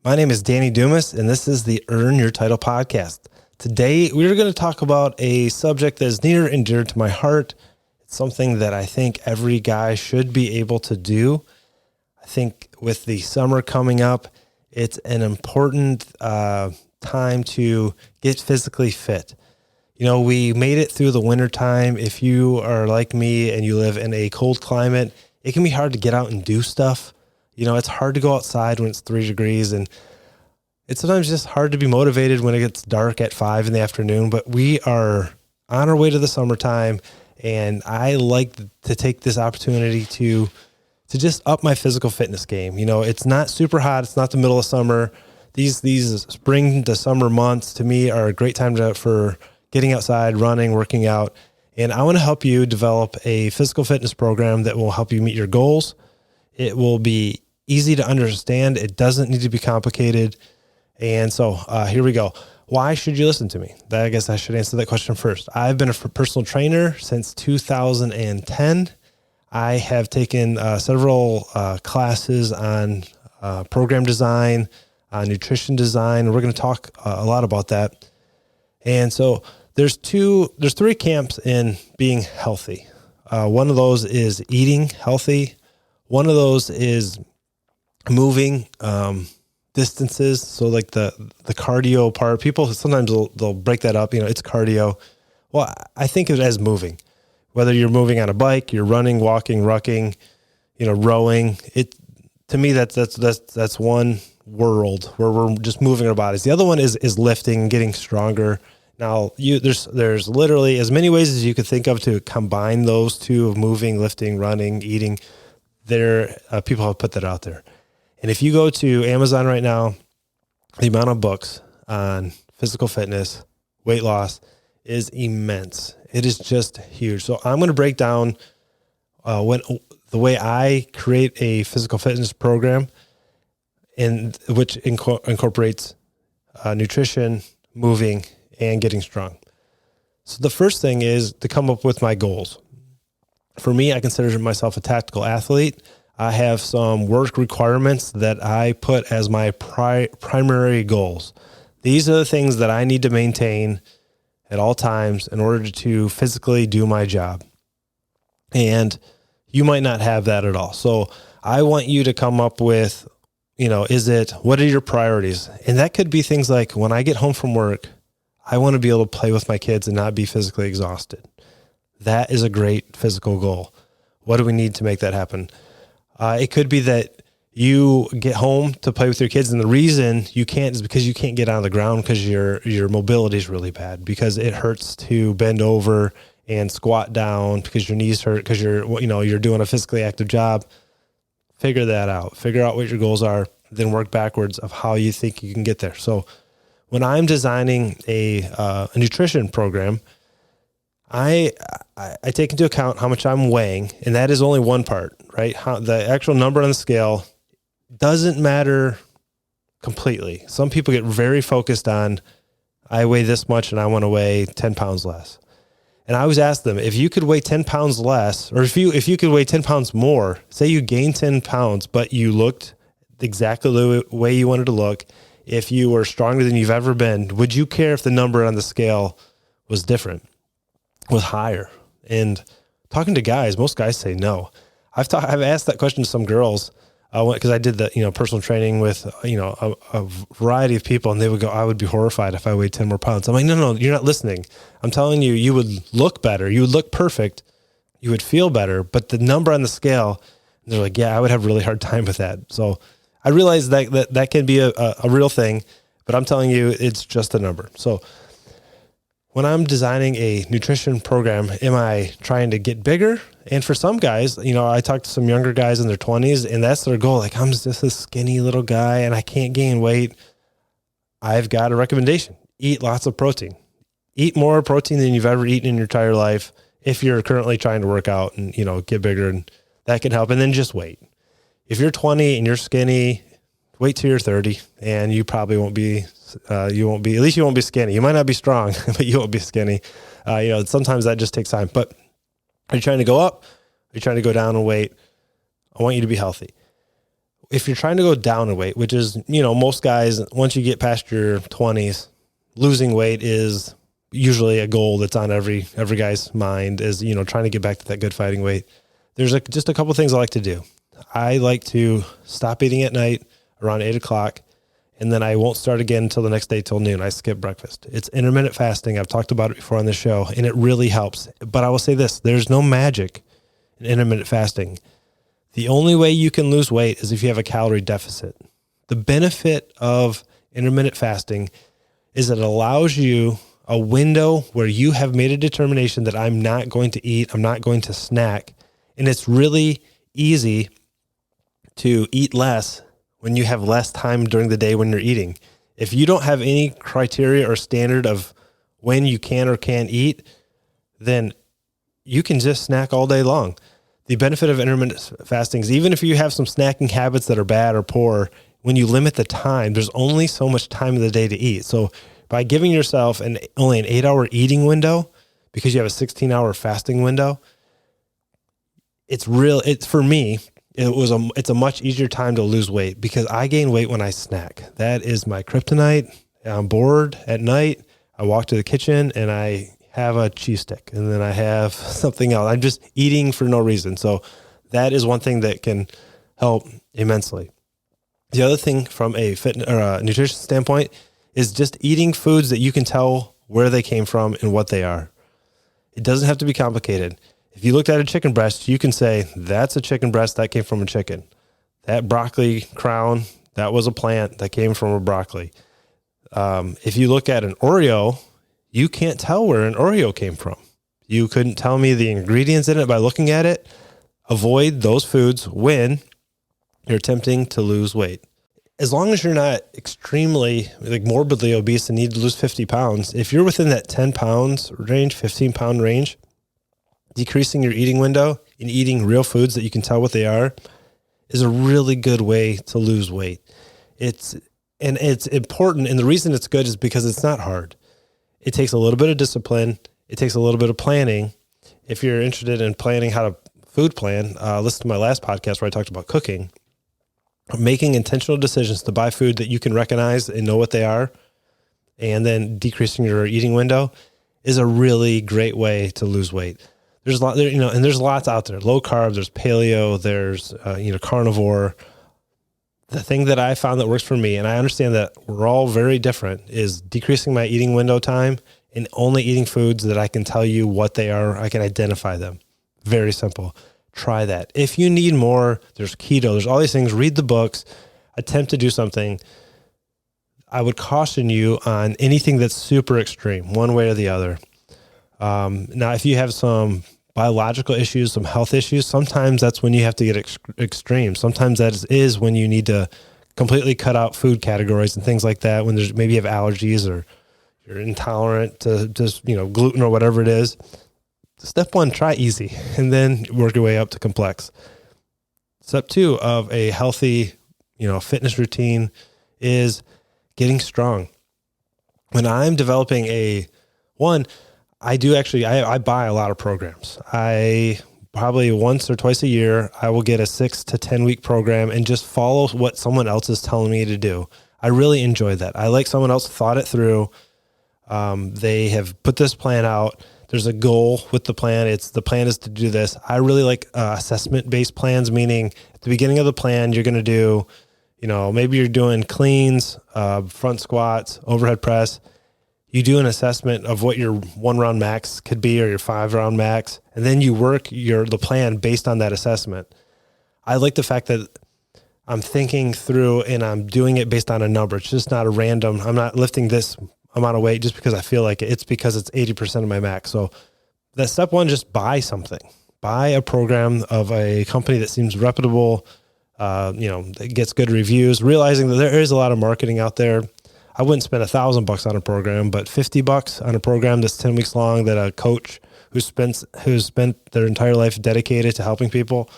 My name is Danny Dumas, and this is the Earn Your Title podcast. Today, we're going to talk about a subject that is near and dear to my heart. It's something that I think every guy should be able to do. I think with the summer coming up, it's an important time to get physically fit. You know, we made it through the winter time. If you are like me and you live in a cold climate, it can be hard to get out and do stuff. You know, it's hard to go outside when it's 3 degrees, and it's sometimes just hard to be motivated when it gets dark at 5 in the afternoon, but we are on our way to the summertime, and I like to take this opportunity to just up my physical fitness game. You know, it's not super hot. It's not the middle of summer. These spring to summer months to me are a great time for getting outside, running, working out, and I want to help you develop a physical fitness program that will help you meet your goals. It will be easy to understand. It doesn't need to be complicated. And so here we go. Why should you listen to me? I guess I should answer that question first. I've been a personal trainer since 2010. I have taken several classes on program design, nutrition design. We're going to talk a lot about that. And so there's three camps in being healthy. One of those is eating healthy. One of those is moving distances. So like the cardio part, people sometimes they'll break that up. You know, it's cardio. Well, I think of it as moving. Whether you're moving on a bike, you're running, walking, rucking, you know, rowing. To me, that's one world where we're just moving our bodies. The other one is lifting, getting stronger. Now, there's literally as many ways as you could think of to combine those two of moving, lifting, running, eating. People have put that out there. And if you go to Amazon right now, the amount of books on physical fitness, weight loss is immense. It is just huge. So I'm going to break down the way I create a physical fitness program, which incorporates nutrition, moving, and getting strong. So the first thing is to come up with my goals. For me, I consider myself a tactical athlete. I have some work requirements that I put as my primary goals. These are the things that I need to maintain at all times in order to physically do my job. And you might not have that at all. So I want you to come up with, you know, what are your priorities? And that could be things like when I get home from work, I want to be able to play with my kids and not be physically exhausted. That is a great physical goal. What do we need to make that happen? It could be that you get home to play with your kids, and the reason you can't is because you can't get on the ground because your mobility is really bad, because it hurts to bend over and squat down because your knees hurt because you're doing a physically active job. Figure that out. Figure out what your goals are, then work backwards of how you think you can get there. So when I'm designing a nutrition program, I take into account how much I'm weighing, and that is only one part, right? The actual number on the scale doesn't matter completely. Some people get very focused on, I weigh this much and I want to weigh 10 pounds less. And I always ask them, if you could weigh 10 pounds less, or if you could weigh 10 pounds more, say you gained 10 pounds, but you looked exactly the way you wanted to look, if you were stronger than you've ever been, would you care if the number on the scale was different? Was higher? And talking to guys, most guys say no. I've asked that question to some girls because I did the personal training with a variety of people, and they would go, I would be horrified if I weighed 10 more pounds. I'm like, no, you're not listening. I'm telling you, you would look better, you would look perfect, you would feel better, but the number on the scale, they're like, yeah, I would have a really hard time with that. So I realize that can be a real thing, but I'm telling you, it's just a number. So when I'm designing a nutrition program, am I trying to get bigger? And for some guys, I talk to some younger guys in their 20s, and that's their goal. Like, I'm just a skinny little guy and I can't gain weight. I've got a recommendation. Eat lots of protein. Eat more protein than you've ever eaten in your entire life if you're currently trying to work out and, get bigger, and that can help. And then just wait. If you're 20 and you're skinny, wait till you're 30 and you probably won't be you won't be skinny. You might not be strong, but you won't be skinny. Sometimes that just takes time. But are you trying to go up? Are you trying to go down in weight? I want you to be healthy. if you're trying to go down in weight, which is, most guys, once you get past your 20s, losing weight is usually a goal that's on every guy's mind, is, trying to get back to that good fighting weight. There's just a couple things I like to do. I like to stop eating at night around 8:00, and then I won't start again until the next day till noon. I skip breakfast. It's intermittent fasting. I've talked about it before on the show, and it really helps. But I will say this, there's no magic in intermittent fasting. The only way you can lose weight is if you have a calorie deficit. The benefit of intermittent fasting is it allows you a window where you have made a determination that I'm not going to eat, I'm not going to snack. And it's really easy to eat less when you have less time during the day when you're eating. If you don't have any criteria or standard of when you can or can't eat, then you can just snack all day long. The benefit of intermittent fasting is even if you have some snacking habits that are bad or poor, when you limit the time, there's only so much time of the day to eat. So by giving yourself only an 8-hour eating window, because you have a 16-hour fasting window, it's for me, it's a much easier time to lose weight because I gain weight when I snack. That is my kryptonite. I'm bored at night. I walk to the kitchen and I have a cheese stick, and then I have something else. I'm just eating for no reason. So that is one thing that can help immensely. The other thing from a fitness or a nutrition standpoint is just eating foods that you can tell where they came from and what they are. It doesn't have to be complicated. If you looked at a chicken breast, you can say, that's a chicken breast that came from a chicken. That broccoli crown, that was a plant that came from a broccoli. If you look at an Oreo, you can't tell where an Oreo came from. You couldn't tell me the ingredients in it by looking at it. Avoid those foods when you're attempting to lose weight. As long as you're not extremely morbidly obese and need to lose 50 pounds, if you're within that 10 pounds range, 15 pound range, decreasing your eating window and eating real foods that you can tell what they are is a really good way to lose weight. It's important. And the reason it's good is because it's not hard. It takes a little bit of discipline. It takes a little bit of planning. If you're interested in planning how to food plan, listen to my last podcast where I talked about cooking. Making intentional decisions to buy food that you can recognize and know what they are, and then decreasing your eating window is a really great way to lose weight. There's a lot there, and there's lots out there. Low carb, there's paleo, there's carnivore. The thing that I found that works for me, and I understand that we're all very different, is decreasing my eating window time and only eating foods that I can tell you what they are. I can identify them. Very simple. Try that. If you need more, there's keto, there's all these things. Read the books, attempt to do something. I would caution you on anything that's super extreme, one way or the other. Now, if you have some biological issues, some health issues, sometimes that's when you have to get extreme. Sometimes that is when you need to completely cut out food categories and things like that, when there's maybe you have allergies or you're intolerant to just, gluten or whatever it is. Step one, try easy, and then work your way up to complex. Step two of a healthy, fitness routine is getting strong. When I'm developing I buy a lot of programs. I probably once or twice a year, I will get a 6 to 10 week program and just follow what someone else is telling me to do. I really enjoy that. I like someone else thought it through. They have put this plan out. There's a goal with the plan. The plan is to do this. I really like assessment-based plans, meaning at the beginning of the plan, you're going to do, maybe you're doing cleans, front squats, overhead press. You do an assessment of what your 1 round max could be or your 5 round max, and then you work the plan based on that assessment. I like the fact that I'm thinking through and I'm doing it based on a number. It's just not a random, I'm not lifting this amount of weight just because I feel like it. It's because it's 80% of my max. So that step one, just buy something. Buy a program of a company that seems reputable, that gets good reviews, realizing that there is a lot of marketing out there. I wouldn't spend $1,000 on a program, but $50 on a program that's 10 weeks long that a coach who's spent their entire life dedicated to helping people,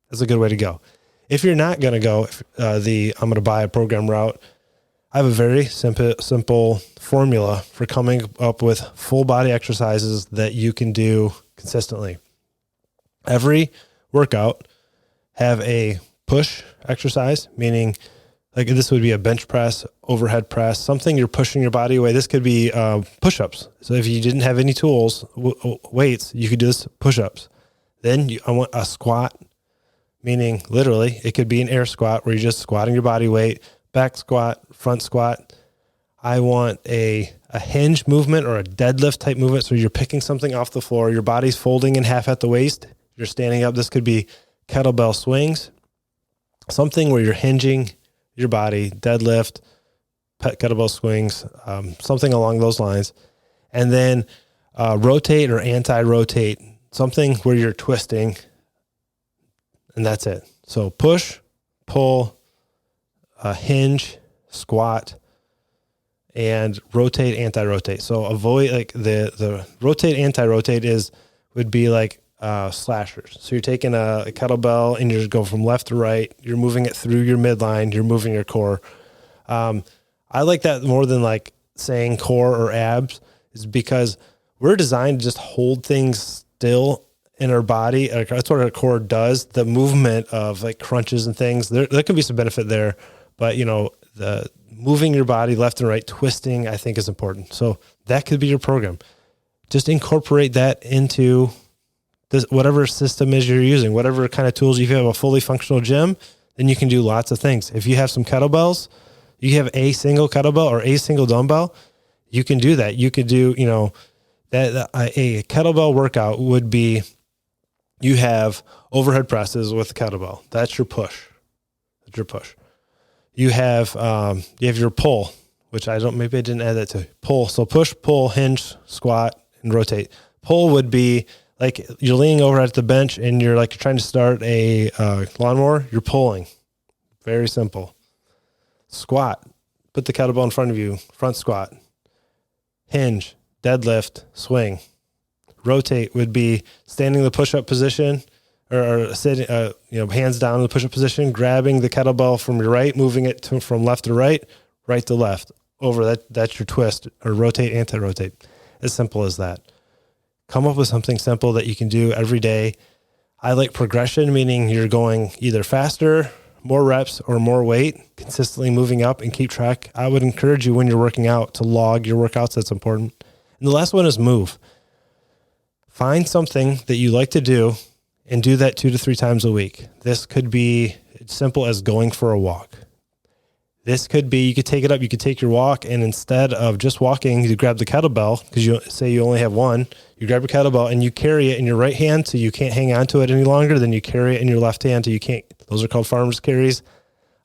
that's a good way to go. If you're not going to go I'm going to buy a program route, I have a very simple formula for coming up with full body exercises that you can do consistently. Every workout, have a push exercise, meaning like this would be a bench press, overhead press, something you're pushing your body away. This could be push-ups. So if you didn't have any tools, weights, you could do this push-ups. Then I want a squat, meaning literally it could be an air squat where you're just squatting your body weight, back squat, front squat. I want a hinge movement or a deadlift type movement. So you're picking something off the floor, your body's folding in half at the waist, you're standing up. This could be kettlebell swings, something where you're hinging your body, deadlift, kettlebell swings, something along those lines. And then rotate or anti-rotate, something where you're twisting, and that's it. So push, pull, hinge, squat, and rotate, anti-rotate. So avoid like the rotate, anti-rotate would be like slashers. So you're taking a kettlebell and you're just go from left to right. You're moving it through your midline. You're moving your core. I like that more than like saying core or abs, is because we're designed to just hold things still in our body. That's what our core does. The movement of like crunches and things, there can be some benefit there, but the moving your body left and right, twisting, I think is important. So that could be your program. Just incorporate that into this, whatever system is you're using, whatever kind of tools. If you have a fully functional gym, then you can do lots of things. If you have some kettlebells, you have a single kettlebell or a single dumbbell, you can do that. You could do, that a kettlebell workout would be, you have overhead presses with the kettlebell. That's your push. That's your push. You have your pull, which maybe I didn't add that to pull. So push, pull, hinge, squat, and rotate. Pull would be like you're leaning over at the bench and you're trying to start a lawnmower. You're pulling. Very simple. Squat, put the kettlebell in front of you, front squat. Hinge, deadlift, swing. Rotate would be standing in the push-up position or sitting, hands down in the push-up position, grabbing the kettlebell from your right, moving it from left to right to left. Over that, that's your twist, or rotate, anti-rotate. As simple as that. Come up with something simple that you can do every day. I like progression, meaning you're going either faster, more reps, or more weight, consistently moving up and keep track. I would encourage you when you're working out to log your workouts. That's important. And the last one is move. Find something that you like to do and do that 2 to 3 times a week. This could be as simple as going for a walk. This could be, you could take it up, you could take your walk, and instead of just walking, you grab the kettlebell, because you say you only have one, you grab your kettlebell and you carry it in your right hand so you can't hang on to it any longer, then you carry it in your left hand till you can't. Those are called farmer's carries.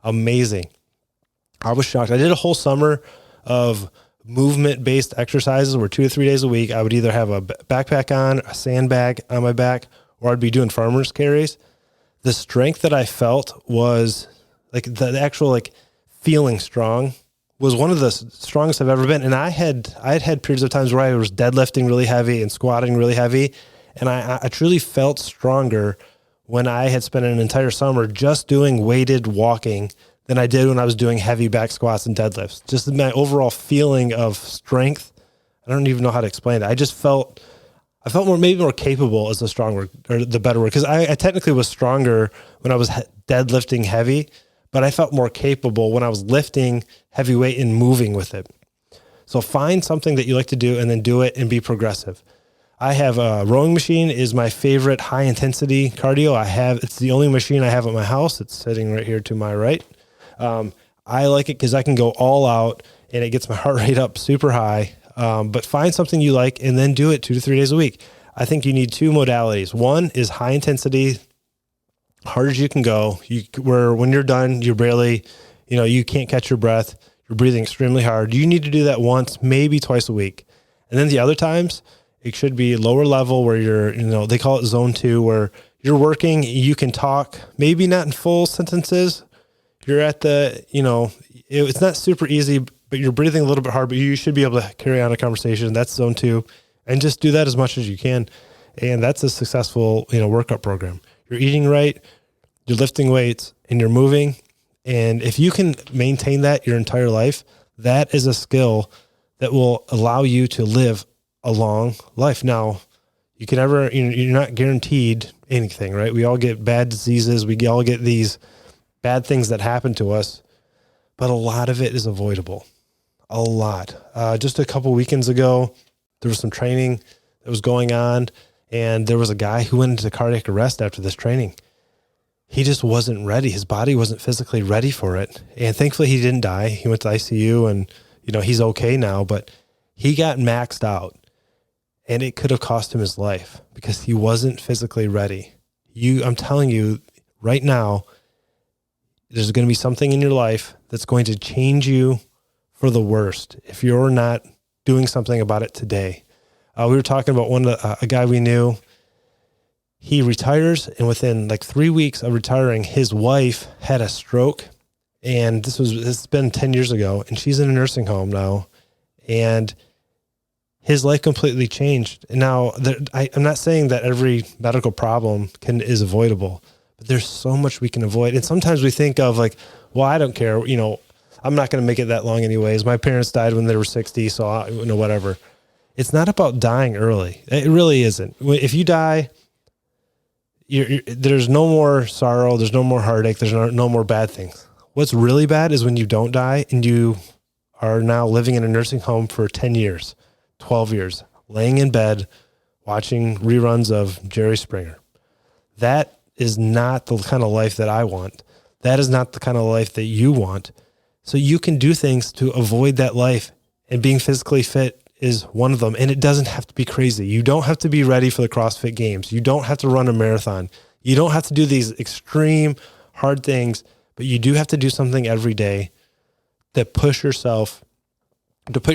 Amazing. I was shocked. I did a whole summer of movement-based exercises where 2 to 3 days a week, I would either have a backpack on, a sandbag on my back, or I'd be doing farmer's carries. The strength that I felt was the actual feeling strong was one of the strongest I've ever been. And I had periods of times where I was deadlifting really heavy and squatting really heavy. And I truly felt stronger when I had spent an entire summer just doing weighted walking than I did when I was doing heavy back squats and deadlifts. Just my overall feeling of strength. I don't even know how to explain it. I felt maybe more capable is the strong word, or the better word. Cause I technically was stronger when I was deadlifting heavy, but I felt more capable when I was lifting heavy weight and moving with it. So find something that you like to do and then do it and be progressive. I have a rowing machine is my favorite high intensity cardio. It's the only machine I have at my house. It's sitting right here to my right. I like it because I can go all out and it gets my heart rate up super high. But find something you like and then do it 2 to 3 days a week. I think you need 2 modalities. One is high intensity, hard as you can go, where when you're done, you're barely, you can't catch your breath. You're breathing extremely hard. You need to do that once, maybe twice a week. And then the other times, it should be lower level where you're, they call it zone 2, where you're working, you can talk, maybe not in full sentences. You're at the, it's not super easy, but you're breathing a little bit hard, but you should be able to carry on a conversation. That's zone 2. And just do that as much as you can. And that's a successful, workout program. You're eating right, you're lifting weights, and you're moving. And if you can maintain that your entire life, that is a skill that will allow you to live a long life. Now, you can you're not guaranteed anything, right? We all get bad diseases. We all get these bad things that happen to us, but a lot of it is avoidable. A lot. Just a couple weekends ago, there was some training that was going on, and there was a guy who went into cardiac arrest after this training. He just wasn't ready. His body wasn't physically ready for it. And thankfully he didn't die. He went to ICU and, he's okay now, but he got maxed out, and it could have cost him his life because he wasn't physically ready. I'm telling you right now, there's going to be something in your life that's going to change you for the worst if you're not doing something about it today. We were talking about a guy we knew. He retires, and within like 3 weeks of retiring, his wife had a stroke, and it's been 10 years ago, and she's in a nursing home now, and his life completely changed. And now I'm not saying that every medical problem is avoidable, but there's so much we can avoid. And sometimes we think of like, well, I don't care, I'm not going to make it that long anyways. My parents died when they were 60, so whatever. It's not about dying early. It really isn't. If you die, there's no more sorrow. There's no more heartache. There's no more bad things. What's really bad is when you don't die and you are now living in a nursing home for 10 years, 12 years, laying in bed, watching reruns of Jerry Springer. That is not the kind of life that I want. That is not the kind of life that you want. So you can do things to avoid that life, and being physically fit is one of them. And it doesn't have to be crazy. You don't have to be ready for the CrossFit Games. You don't have to run a marathon. You don't have to do these extreme hard things, but you do have to do something every day that to put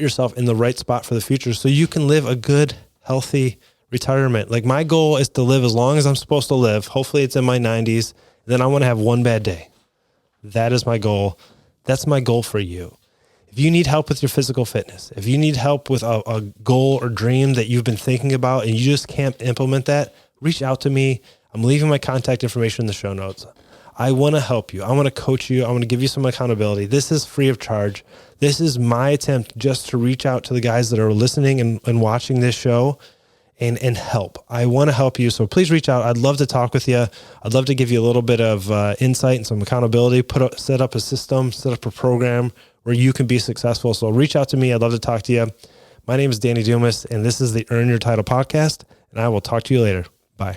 yourself in the right spot for the future so you can live a good, healthy retirement. Like, my goal is to live as long as I'm supposed to live. Hopefully it's in my 90s. Then I want to have one bad day. That is my goal. That's my goal for you. If you need help with your physical fitness, if you need help with a goal or dream that you've been thinking about and you just can't implement that, reach out to me. I'm leaving my contact information in the show notes. I want to help you. I want to coach you. I want to give you some accountability. This is free of charge. This is my attempt just to reach out to the guys that are listening and watching this show and help. I want to help you. So please reach out. I'd love to talk with you. I'd love to give you a little bit of insight and some accountability, set up a system, set up a program where you can be successful. So reach out to me. I'd love to talk to you. My name is Danny Dumas, and this is the Earn Your Title podcast, and I will talk to you later. Bye.